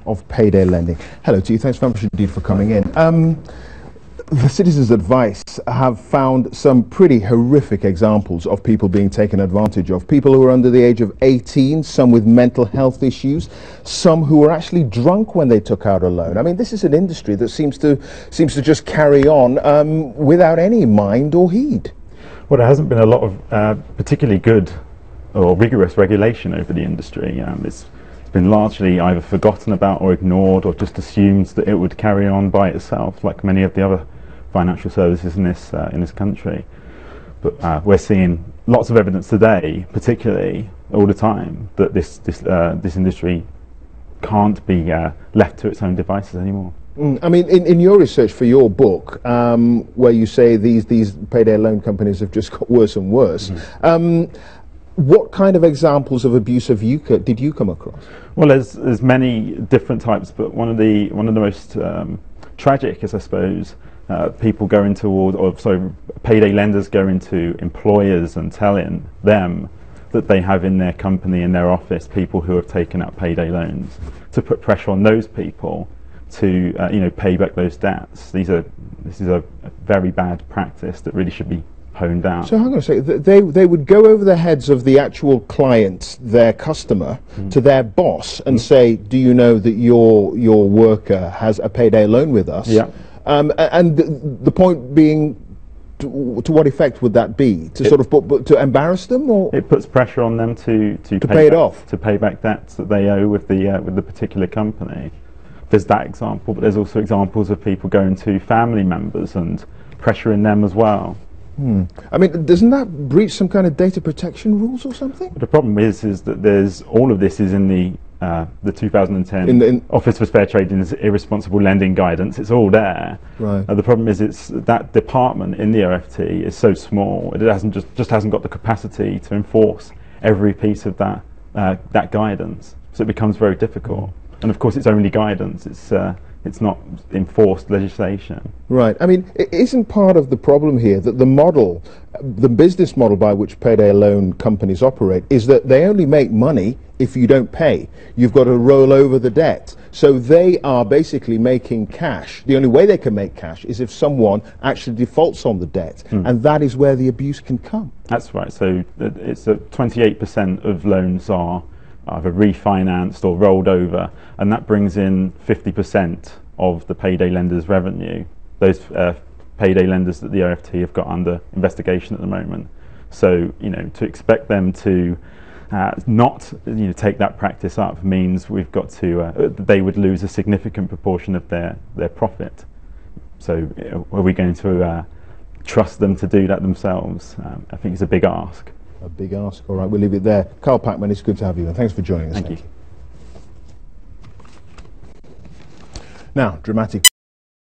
of payday lending. Hello to you. Thanks very much indeed for coming in. The Citizens Advice have found some pretty horrific examples of people being taken advantage of. People who are under the age of 18, some with mental health issues, some who were actually drunk when they took out a loan. I mean, this is an industry that seems to just carry on without any mind or heed. Well, there hasn't been a lot of particularly good or rigorous regulation over the industry. It's been largely either forgotten about or ignored, or just assumed that it would carry on by itself, like many of the other financial services in this country. But we're seeing lots of evidence today, particularly all the time, that this industry can't be left to its own devices anymore. I mean, in your research for your book, where you say these payday loan companies have just got worse and worse, what kind of examples of abuse did you come across? Well, there's many different types, but one of the most tragic is, I suppose, people go into, payday lenders go into employers and telling them that they have in their company, in their office, people who have taken out payday loans, to put pressure on those people to pay back those debts. This is a very bad practice that really should be honed down. So hang on a second, they would go over the heads of the actual client, their customer, to their boss and say, do you know that your worker has a payday loan with us? Yeah. And the point being, to what effect would that be? To embarrass them, or it puts pressure on them to pay it off, to pay back debts that they owe with the particular company. There's that example, but there's also examples of people going to family members and pressuring them as well. I mean, doesn't that breach some kind of data protection rules or something? The problem is that all of this is in the 2010 Office for Fair Trade and Irresponsible Lending Guidance. It's all there. Right. The problem is that department in the OFT is so small. It hasn't got the capacity to enforce every piece of that guidance. So it becomes very difficult. And of course, it's only guidance. It's not enforced legislation. Right. I mean, isn't part of the problem here that the business model by which payday loan companies operate is that they only make money if you don't pay. You've got to roll over the debt. So they are basically making cash. The only way they can make cash is if someone actually defaults on the debt. And that is where the abuse can come. That's right. So it's 28% of loans are either refinanced or rolled over, and that brings in 50% of the payday lenders' revenue. Those payday lenders that the OFT have got under investigation at the moment. So to expect them to not take that practice up means we've got to they would lose a significant proportion of their profit. So are we going to trust them to do that themselves? I think it's a big ask. A big ask. All right, we'll leave it there. Carl Packman, it's good to have you, and thanks for joining us. Thank you. Now, dramatic.